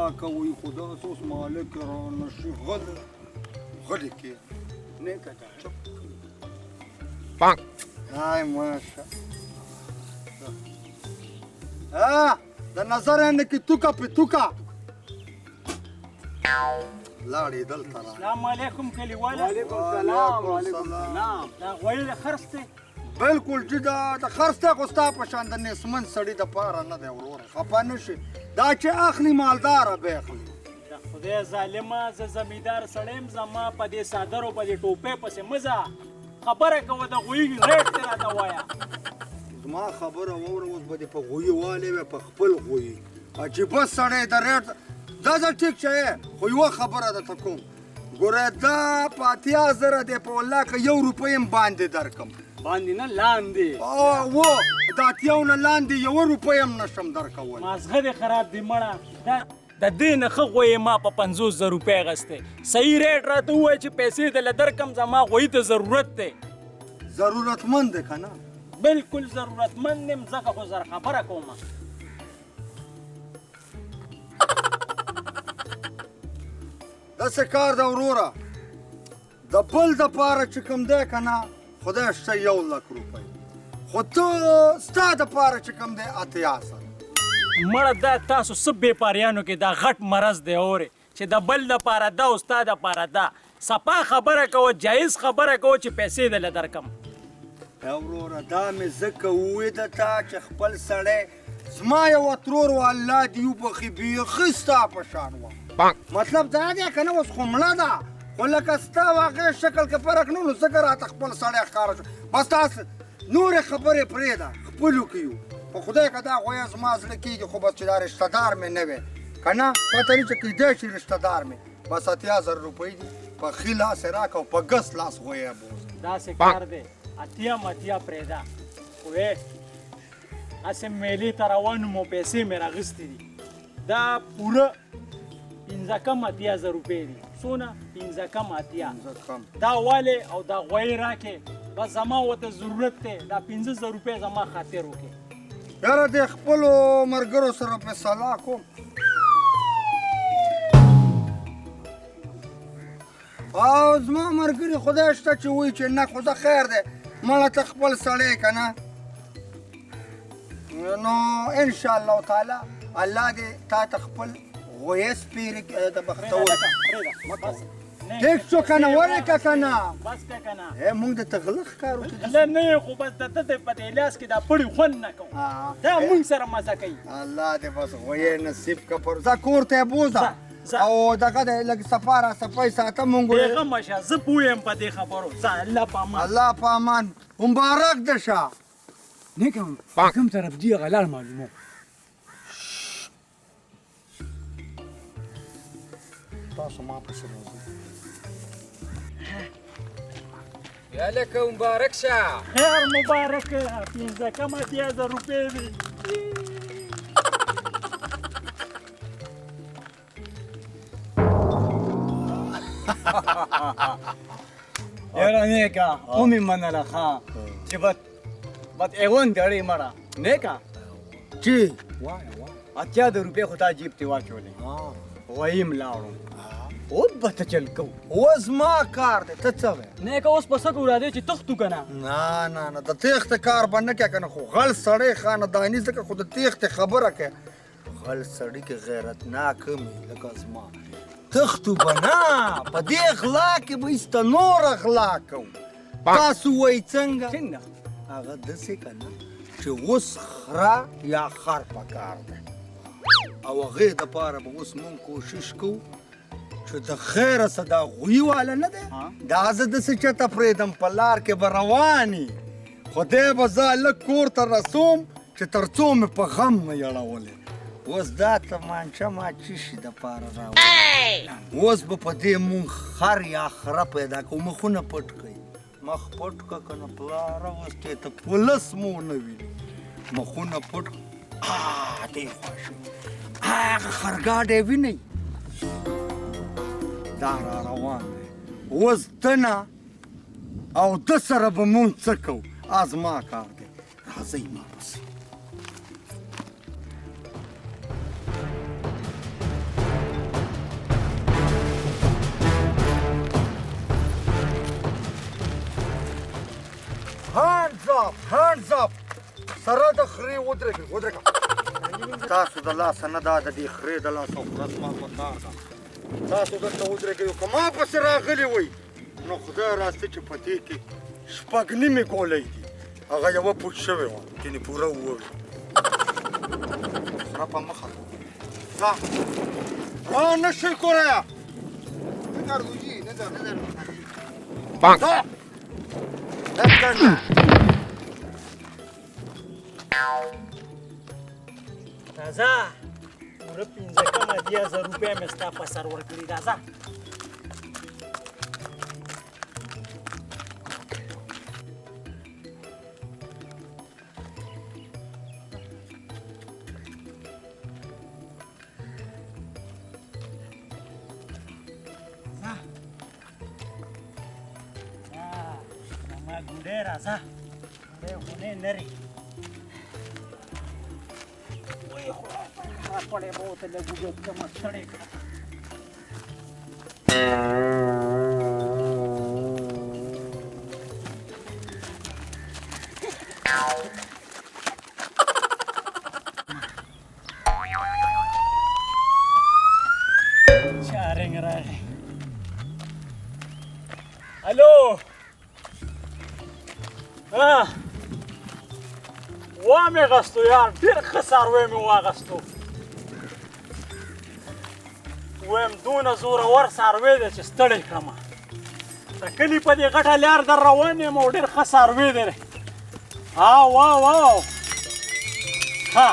دا کوي خو داسې اوس مالک رانه شي غلی کې نه کته چپ های ماشا د نظر نه کې توکا په توکا لاړې دلته را السلام علیکم کلیواله. وعلیکم السلام. وعلیکم السلام. دا غوړي د خرڅ دی؟ بالکل چې دا د خرڅ دی خو ستا په شان د نسمن سړي دپاره نه دی وروره خفه نه شي دا چې اخلي مالداره به اخلي د خدای ظالمه زه زمیندار سړی یم زما په دې څادرو په دې ټوپۍ پسې مه ځه خبره کوه د غویي ریټ دې راته وایه زما خبره واوره اوس به دې په غویي والی وې په خپل غویي عجیبه سړی د ریټ دا ځه ټیک شه خو یوه خبره درته کوم ګوره دا په 80,000 دی په والله که 1 روپۍ هم باندې درکم باندې نه لاندې و د 80 نه لاندې 1 روپۍ هم نشم درکولی مازغه دې خراب دی مړه د دې نه ښه غویې ما په 50,000 روپۍ اخیستی صحیح ریټ راته ووایه چې پیسې دله درکم زما غویي ته ضرورت دی ضرورتمند دی که نه بالکل ضرورتمند یم ځکه خو زر خبره کومه داسې کار ده وروره د بل دپاره چې کوم دی که نه خدای شته 1,00,000 روپۍ خو ته ستا دپاره چې کوم دی 80,000 مړه دا تاسو څه بېپاریانو کې دا غټ مرض دی اورې چې د بل دپاره ده او ستا دپاره ده صفا خبره کوه جایز خبره کوه چې پیسې دله درکم وروره دا مې ځکه ووې ده تا چې خپل سړی زما یو ترور و الله دې وبخي بیخي ستا په شان وه مطلب دا دی که نه اوس خو مړه ده خو لکه ستا واقع شکل کې فرق نه نو ځکه راته خپل سړی ښکاره شو بس تاسو نورې خبرې پرېږده خپلو کې یو په خدای که دا غویه زما زړه کېږي خو بس چې دا رشته دار مې نه وی که نه پته نه چې کیدای شي رشته دار مې بس 80,000 روپۍ دي په ښي لاس یې راکړه او په ګس لاس غویه بوز داسې کار دی اتیا متیا پرېږده خو هسې میلې ته روان وم او پیسې مې راغستې دي دا پوره 15,000 روپۍ دي څونه 15,000 دا والې او دا غویې راکې بس زما ورته ضرورت دی دا 15,000 روپۍ زما خاطر وکړې یاره د خپلو ملګرو سره په صلاح کوم او زما ملګري خدای شته چې وایي چې نه خو زه خیر دی مړه ته خپل سړی که نه نو انشاءالله تعالی الله دې تا ته خپل غویه سپېرې د بختور ټیک شو که نه ولېکه که نه بس که که نه موږ د تغله ښکارو غله نه یې خو بس د ده په دې لاس کې دا پړي خوند نه کوو دا موږ سره مزه کوي الله دې بس غویې نصیب که پر ځه کور ته یې بوځه او دغه دی لږ صفا را صفۍ ساته مونږ بېغمه شه زه پوه یم په دې خبرو ځه الله په امان الله په امان مبارک ده شه نیکه کوم طرف دی هغه لار معلومو تاسو ما پسې راځئ یا لکه مبارک شه خیر مبارک 15,000 روپۍ دي یاره نیکه اومې منله ښه چې بد ایوان دړې مړه نیکه چې 80,000 روپۍ خو تا جیب ته واچولې ویم لاړو اوس به ته چل کوو اوس ما کار دی ته څه وایې نیکه اوس په څه کوو راځئ چې تښتو که نه نه نه نه د تېښتې کار به نه کوې که نه خو غل سړی خانداني ځکه خو د تېښتې خبره کوې غل سړي کې غیرتناک هم وي لکه زما تښتو به نه په دې غلا کې به ایسته نوره غلا کوو تاسو وایي څنګه هغه داسې که نه چې اوس خره یا خر په کار دی او هغې دپاره به اوس مونږ کوشش کوو چې د خیره څه دا غویي واله نه دی دا زه داسې چېرته پرېږدم په لار کې به رواني خو دی به زه لږ کور ته رسوم چې تر څو مې په غم نه یړولې اوس دا تمانچه ما څه شي دپاره راوړي اوس به په دې مونږ خر یا خره پیدا کوو مخونه پټ کوي مخ پټ که که نه پلاره اوس چې ته پولس مو نه وي مخونه پټ دی خوښ هغه خرګاډی وینئ دا را روان دی اوس ده نه او ده سره به مونږ څه کوو زما کار دی راځئ ما پسې هانډز اپ سره د خرې ودرېږه تاسو د لاسه نه دا د دې خرې د لاسه خو زما په کار ده تاسو دلته ودرېږئ که ما پسې راغلي وئ نو خدای راستي چې په دې کې شپږ نیمې ګولۍ دي هغه یوه پوټ شوې وه ځینې پوره اووه وي سره په مخه ځه نه شئ کوریا ځه راځه پوره 15,000 روپۍ مې ستا په سر ورکړي راځه زما ګوډۍ راځه ګوډۍ خونې لرې وای خدای پړې به ورته لږ وګت کړمه ستړې کړه چارنګ راغی الو وامې غستو یار ډېر ښه څاروی مې واغستو ویم دونه زورور څاروی دی چې ستړی کړمه د کلي په دې غټه لار در روان یم او ډېر ښه څاروی دی واو ها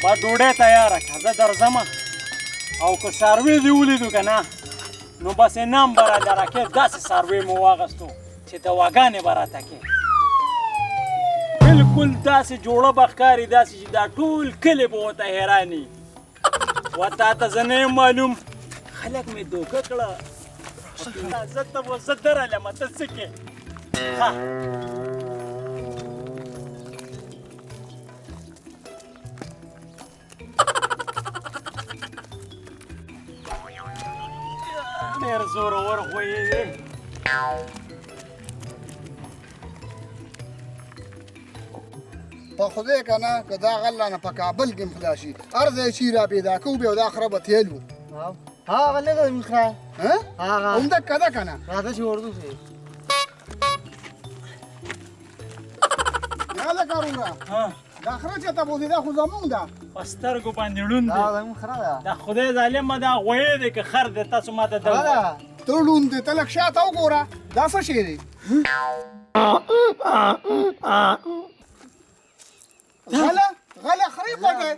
ما ډوډۍ تیاره کړه زه درځمه او که څاروی دې ولیدو که نه نو بس انعام به راله راکې داسې څاروی مې واغستو چې دواګانې به راته کې بالکل داسې جوړه به ښکاري داسې چې دا ټول کلی به ورته حیراني و تا ته زه نه یم معلوم خلک مې دوکه کړه زه ته به زه درلمه ته څه کې ډېر زورور خوی دی په خدای که نه که دا غله نه په کابل کې مخلا شي هر ځای چې را پیدا کوو بیا دا خره به تیل وو هغه لږه میخره همدکه ده که نه راځه چې وردو شي هلکه وروره دا خره چې ته بوځې دا خو زمونږ ده په سترګو باندې ړوند دی زموږ خره ده دا خدای ظالمه دا غویی دی که خر دی تاسو ما ته ته ړوند دی ته لږ شاته وګوره دا څه شی دی غله خرې پټی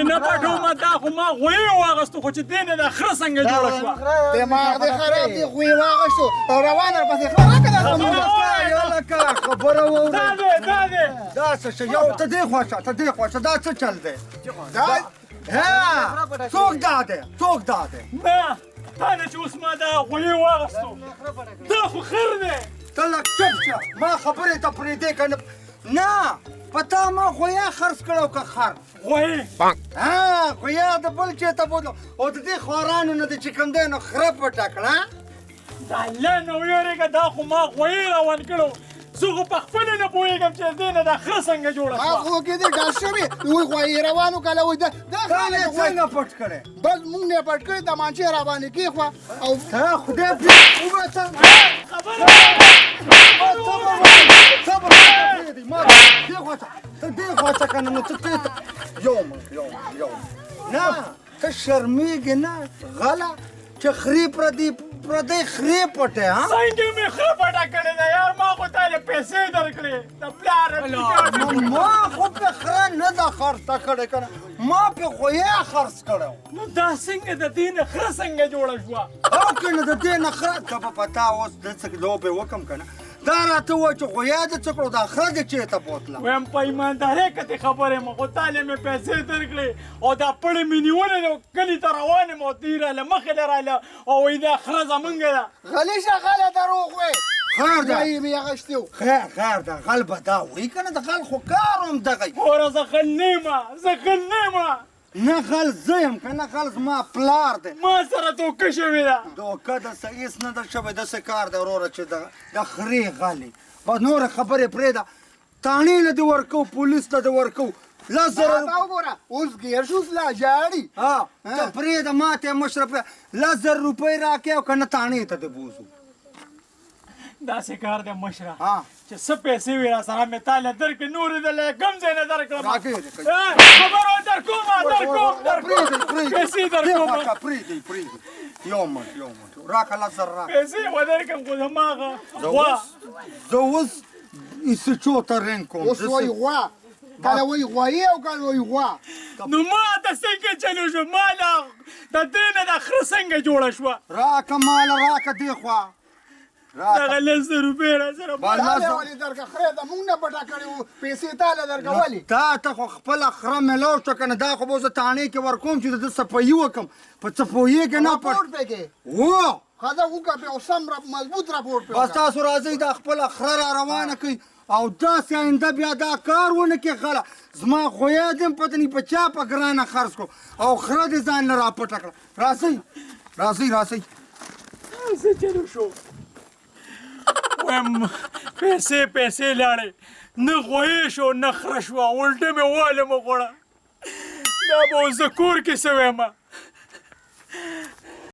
نه پټومه دا خو ما غویی واغستو خو چې دی نه دا خره څنګه جوړه شوه دماغ دې خراب دی خوی واغشتو او روانه پسې خره راکړه لکه خبره واورئ دا دی دا څه شی یو ته دې خوا شه دا څه چل دی څوک دا دی نه تا نه چې اوس ما دا غویی واغستو دا خو خر دی ته لږ چپ شه ما خبرې ته پرېږدې که نه په تا ما غویا خرڅ کړی که خر غویی غویا د بل چېرته بوتلو او د دې خوارانو نه د چې کوم دی نو خره پټه کړه د الله نه ویرېږه دا خو ما غویی روان کړو زه خو په خپله نه پوهېږم چې دی نه دا خره څنګه جوړه شوه هغه کې دې ډاس شوي وایي غوایي روان وکړه وایي دا څنګه پټ کړی بس موږ نه پټ کړی تمانچې را باندې کېښوه او خدای وباسه ته دې خوا څه که نه نو ته یو نه ته شرمېږې نه غله چې خرې پردی خرې پټې څنګه مې خره پټه کړې ده یار ما خو تا له پیسې درکړې د پلار ما خو پې خره نه ده خرڅه کړې که نه ما پې غویا خرڅ کړی نو دا څنګه د دې نه خره څنګه جوړه شوه او که نه د دې نه خره ته به په تا اوس دلته لوبې وکړم که نه دا راته ووایه چې غویا دې څه کړو دا خره دې چېرته بوتله ویم په ایماندارۍ کتې خبرې یم خو تا له مې پیسې درکړې او دا پړې مې نیولې ده کلي ته روان یم او دی راله مخې له راله او وایي دا خره زمونږ ده غلی شه غله دروغ وایي خیر ده وایي مې اخیستي و خیر ده غل به دا وایي که نه د غل خو کار هم دغه ګوره زه غل نه یم نه غل زه یم که نه غل زما پلار دی ما سره دوکه شوې ده دوکه داسې هېڅ نه در شوی داسې کار دی وروره چې د خرې غلې بس نورې خبرې پرېږده تاڼې له دې ورکو پولیس له دې ورکو 10,000 تا وګوره اوس ګیر شوس لا ژاړي ها ته پرېږده ما ته یې مشره پرېږده 10,000 روپۍ راکړې او که نه تاڼې ته دې بوزو داسې کار دی مشره ها چې څه پیسې وي را سره مې تاله درکړې نورې دله کوم ځای نه درکړم راکړې دې خبره درکوم پیسې درکوم پرېږدئ یو منټ راکړه 10,000 راکړه پیسې به درکړم خو هماغه زه اوس ایسچو ته رنګ کوم اوس وایي غوا کله وایي غوایي او کله وایي غوا نو ما ته څنګه چلو شو ما له د دې نه د خره څنګه جوړه شوه راکه ماله راکه دې خوا دغه 10,000 روپۍ را سره تاله ولې درکه خره د مونږ نه پټه کړې وو پیسې تاله درکه ولې تا ته خو خپله خره میلاو شوه که نه دا خو به زه تاڼې کې ورکوم چې د ده صفایي وکړم په صفویې کې نه راپورټ پکې و خدا وکړه په سم مضبوط راپورټ بس تاسو راځئ دا خپله خره را روانه کوي او داسې آینده بیا دا کار ونه کې غله زما خویا دې هم پته نه په چا په ګرانه خرڅ کړو او خره دې ځان نه راپټه کړه راځئ څه چلو شو وایم پیسې لاړې نه غویې شو نه خره شوه الټه مې واله مې خوړه دا به اوس زه کور کې څه ویمه